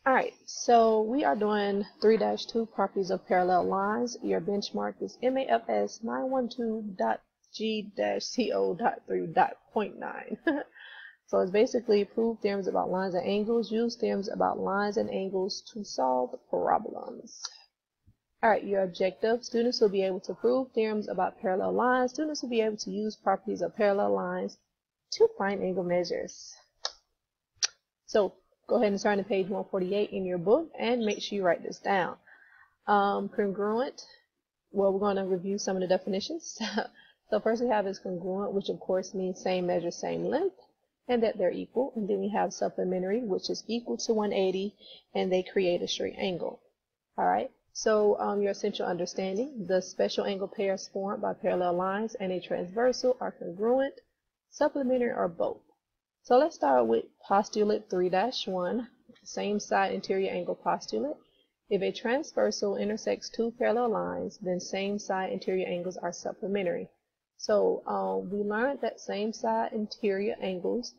Alright, so we are doing 3-2 properties of parallel lines. Your benchmark is MAFS 912.G-CO.3.9. So it's basically prove theorems about lines and angles, use theorems about lines and angles to solve problems. Alright, your objective, students will be able to prove theorems about parallel lines. Students will be able to use properties of parallel lines to find angle measures. So go ahead and turn to page 148 in your book and make sure you write this down. Congruent, well, we're going to review some of the definitions. So first we have is congruent, which of course means same measure, same length, and that they're equal. And then we have supplementary, which is equal to 180, and they create a straight angle. All right, so your essential understanding, the special angle pairs formed by parallel lines and a transversal are congruent, supplementary, or both. So let's start with postulate 3-1, same side interior angle postulate. If a transversal intersects two parallel lines, then same side interior angles are supplementary. So we learned that same side interior angles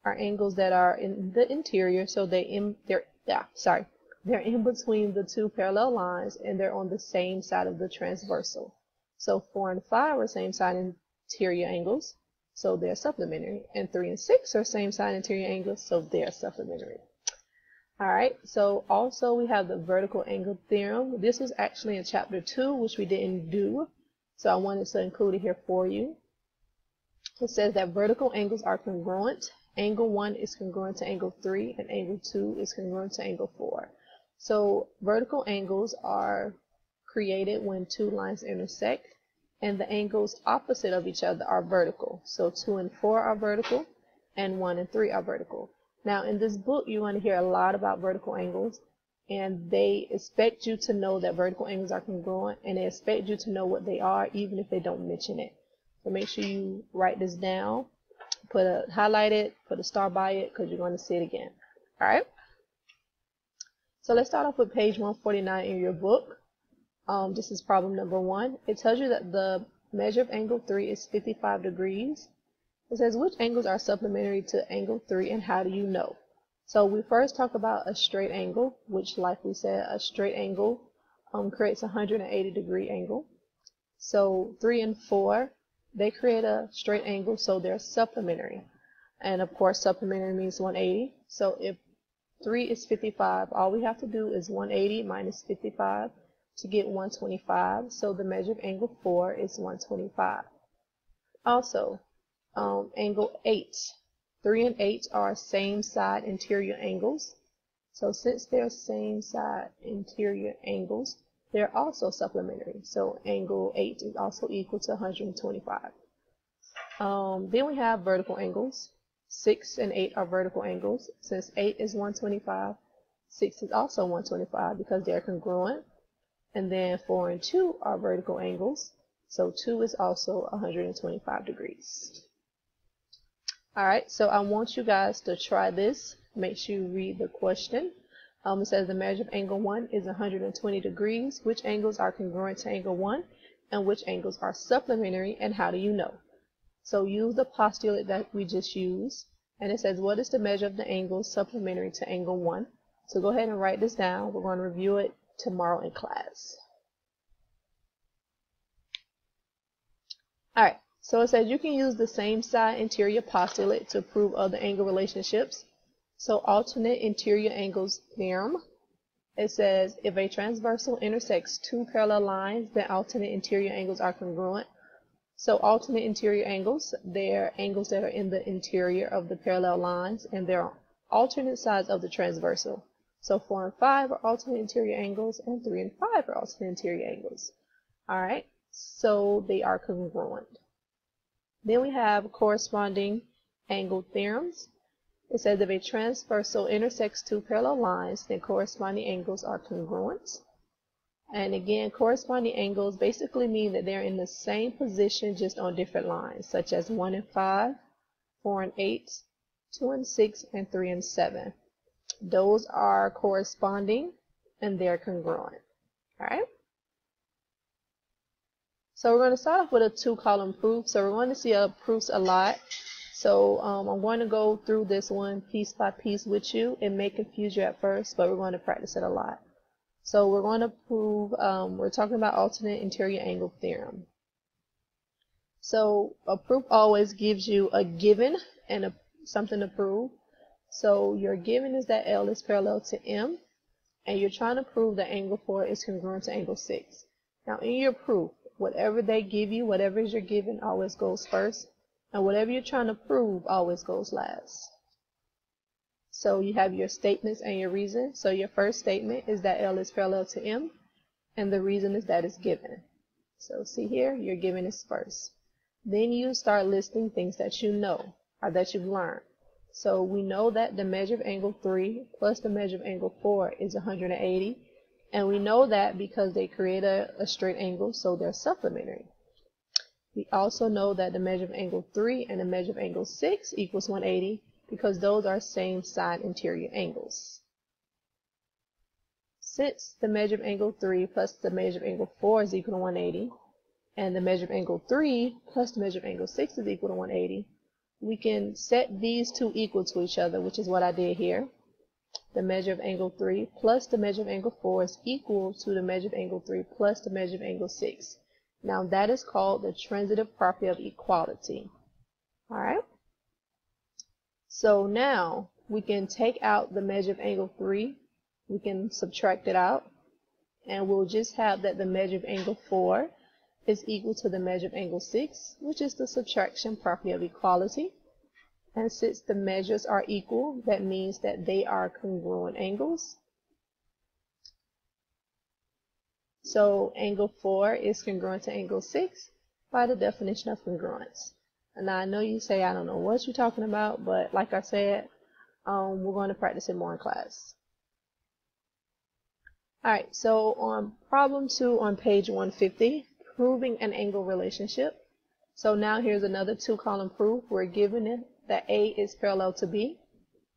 are angles that are in the interior, so they're in between the two parallel lines and they're on the same side of the transversal. So 4 and 5 are same side interior angles, so they're supplementary, and 3 and 6 are same side interior angles, so they're supplementary. Alright, so also we have the vertical angle theorem. This was actually in chapter 2, which we didn't do, so I wanted to include it here for you. It says that vertical angles are congruent. Angle 1 is congruent to angle 3, and angle 2 is congruent to angle 4. So vertical angles are created when two lines intersect, and the angles opposite of each other are vertical. So 2 and 4 are vertical, and 1 and 3 are vertical. Now in this book you're going to hear a lot about vertical angles, and they expect you to know that vertical angles are congruent, and they expect you to know what they are even if they don't mention it. So make sure you write this down, highlight it, put a star by it, because you're going to see it again. Alright? So let's start off with page 149 in your book. This is problem number 1. It tells you that the measure of angle 3 is 55 degrees. It says which angles are supplementary to angle 3 and how do you know? So we first talk about a straight angle, which like we said, a straight angle creates a 180 degree angle. So 3 and 4, they create a straight angle, so they're supplementary. And of course supplementary means 180. So if 3 is 55, all we have to do is 180 minus 55 to get 125. So the measure of angle 4 is 125. Also, angle 8. 3 and 8 are same side interior angles. So since they're same side interior angles, they're also supplementary. So angle 8 is also equal to 125. Then we have vertical angles. 6 and 8 are vertical angles. Since 8 is 125, 6 is also 125 because they're congruent. And then 4 and 2 are vertical angles. So 2 is also 125 degrees. Alright, so I want you guys to try this. Make sure you read the question. It says the measure of angle 1 is 120 degrees. Which angles are congruent to angle 1? And which angles are supplementary? And how do you know? So use the postulate that we just used. And it says what is the measure of the angle supplementary to angle 1? So go ahead and write this down. We're going to review it tomorrow in class. Alright, so it says you can use the same side interior postulate to prove other angle relationships. So alternate interior angles theorem. It says if a transversal intersects two parallel lines, then alternate interior angles are congruent. So alternate interior angles, they're angles that are in the interior of the parallel lines, and they're on alternate sides of the transversal. So 4 and 5 are alternate interior angles, and 3 and 5 are alternate interior angles. Alright, so they are congruent. Then we have corresponding angle theorems. It says if a transversal intersects two parallel lines, then corresponding angles are congruent. And again, corresponding angles basically mean that they're in the same position just on different lines, such as 1 and 5, 4 and 8, 2 and 6, and 3 and 7. Those are corresponding and they're congruent. Alright? So we're going to start off with a 2-column proof. So we're going to see proofs a lot. So I'm going to go through this one piece by piece with you. It may confuse you at first, but we're going to practice it a lot. So we're going to prove, we're talking about alternate interior angle theorem. So a proof always gives you a given and something to prove. So your given is that L is parallel to M, and you're trying to prove that angle 4 is congruent to angle 6. Now in your proof, whatever they give you, whatever is your given, always goes first, and whatever you're trying to prove always goes last. So you have your statements and your reason. So your first statement is that L is parallel to M, and the reason is that it's given. So see here, your given is first. Then you start listing things that you know or that you've learned. So we know that the measure of angle 3 plus the measure of angle 4 is 180. And we know that because they create a straight angle, so they're supplementary. We also know that the measure of angle 3 and the measure of angle 6 equals 180 because those are same side interior angles. Since the measure of angle 3 plus the measure of angle 4 is equal to 180, and the measure of angle 3 plus the measure of angle 6 is equal to 180, we can set these two equal to each other, which is what I did here. The measure of angle 3 plus the measure of angle 4 is equal to the measure of angle 3 plus the measure of angle 6. Now that is called the transitive property of equality. Alright? So now we can take out the measure of angle 3, we can subtract it out, and we'll just have that the measure of angle 4 is equal to the measure of angle 6, which is the subtraction property of equality. And since the measures are equal, that means that they are congruent angles. So angle 4 is congruent to angle 6 by the definition of congruence. And now I know you say, I don't know what you're talking about, but like I said, we're going to practice it more in class. Alright, so on problem 2 on page 150, proving an angle relationship. So now here's another 2-column proof. We're given it that A is parallel to B,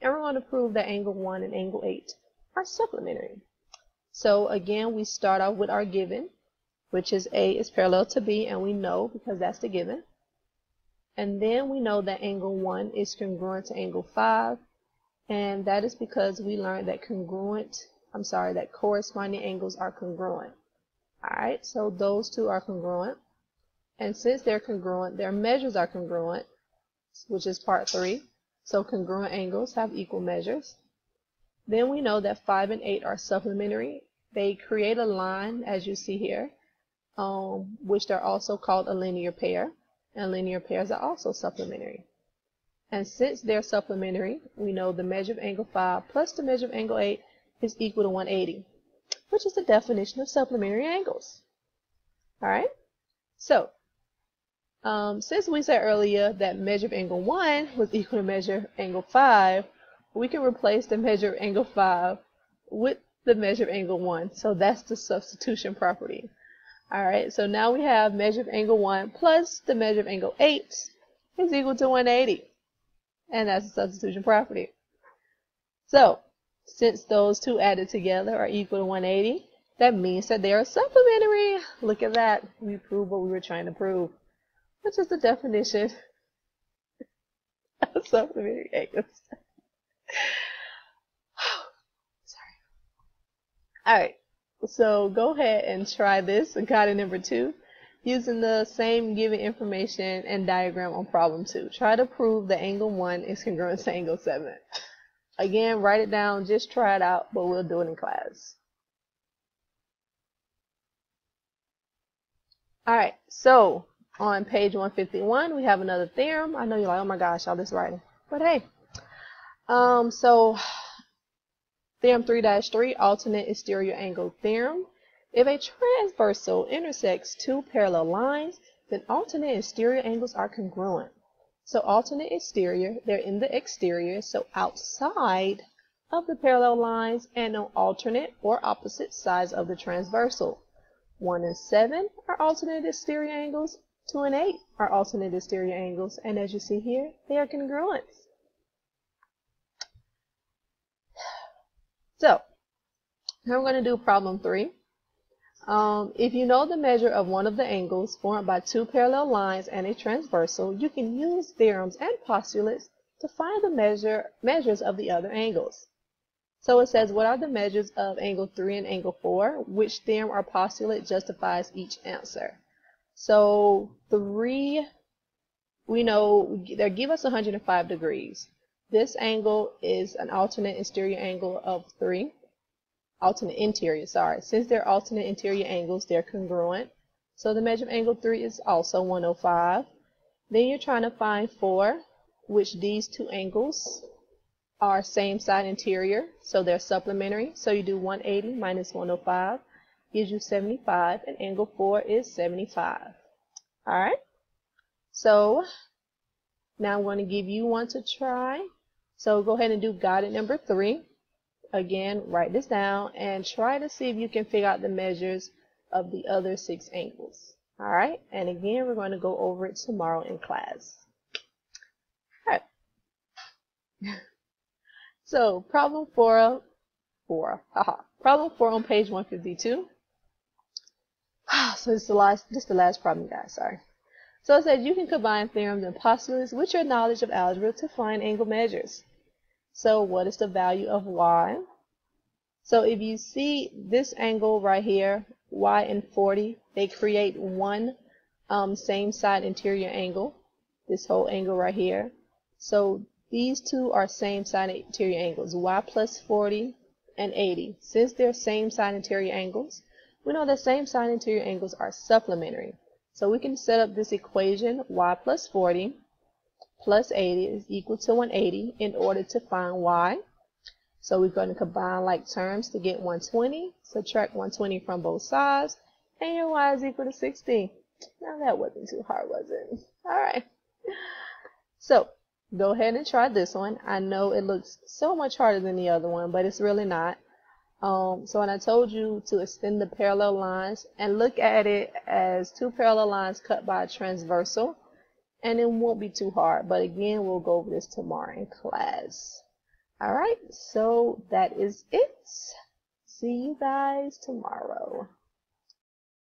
and we're going to prove that angle 1 and angle 8 are supplementary. So again, we start off with our given, which is A is parallel to B, and we know because that's the given. And then we know that angle 1 is congruent to angle 5, and that is because we learned that that corresponding angles are congruent. Alright, so those two are congruent. And since they're congruent, their measures are congruent, which is part 3. So congruent angles have equal measures. Then we know that 5 and 8 are supplementary. They create a line, as you see here, which are also called a linear pair. And linear pairs are also supplementary. And since they're supplementary, we know the measure of angle 5 plus the measure of angle 8 is equal to 180. Which is the definition of supplementary angles. Alright, so since we said earlier that measure of angle 1 was equal to measure of angle 5, we can replace the measure of angle 5 with the measure of angle 1. So that's the substitution property. Alright, so now we have measure of angle 1 plus the measure of angle 8 is equal to 180. And that's the substitution property. So since those two added together are equal to 180, that means that they are supplementary. Look at that. We proved what we were trying to prove, which is the definition of supplementary angles. Sorry. Alright, so go ahead and try this, guide number 2, using the same given information and diagram on problem 2. Try to prove that angle 1 is congruent to angle 7. Again, write it down, just try it out, but we'll do it in class. Alright, so on page 151, we have another theorem. I know you're like, oh my gosh, all this writing. But hey, so theorem 3-3, alternate exterior angle theorem. If a transversal intersects two parallel lines, then alternate exterior angles are congruent. So alternate exterior, they're in the exterior, so outside of the parallel lines and on alternate or opposite sides of the transversal. 1 and 7 are alternate exterior angles, 2 and 8 are alternate exterior angles, and as you see here, they are congruent. So, now we're going to do problem 3. If you know the measure of one of the angles formed by two parallel lines and a transversal, you can use theorems and postulates to find the measures of the other angles. So it says, what are the measures of angle 3 and angle 4? Which theorem or postulate justifies each answer? So 3, we know they give us 105 degrees. This angle is an alternate exterior angle of 3. Alternate interior, sorry. Since they're alternate interior angles, they're congruent. So the measure of angle 3 is also 105. Then you're trying to find 4, which these two angles are same side interior, so they're supplementary. So you do 180 minus 105 gives you 75, and angle 4 is 75. All right. So now I'm going to give you one to try. So go ahead and do guided number 3. Again, write this down and try to see if you can figure out the measures of the other 6 angles. All right. And again, we're going to go over it tomorrow in class. All right. So problem 4 on page 152. So this is the last problem, guys. Sorry. So it says you can combine theorems and postulates with your knowledge of algebra to find angle measures. So what is the value of y? So if you see this angle right here, y and 40, they create one same side interior angle. This whole angle right here. So these two are same side interior angles, y plus 40 and 80. Since they're same side interior angles, we know that same side interior angles are supplementary. So we can set up this equation, y plus 40 plus 80 is equal to 180 in order to find y. So we're going to combine like terms to get 120, subtract 120 from both sides, and your y is equal to 60. Now that wasn't too hard, was it? All right. So go ahead and try this one. I know it looks so much harder than the other one, but it's really not. So when I told you to extend the parallel lines and look at it as two parallel lines cut by a transversal, and it won't be too hard. But again, we'll go over this tomorrow in class. All right, so that is it. See you guys tomorrow.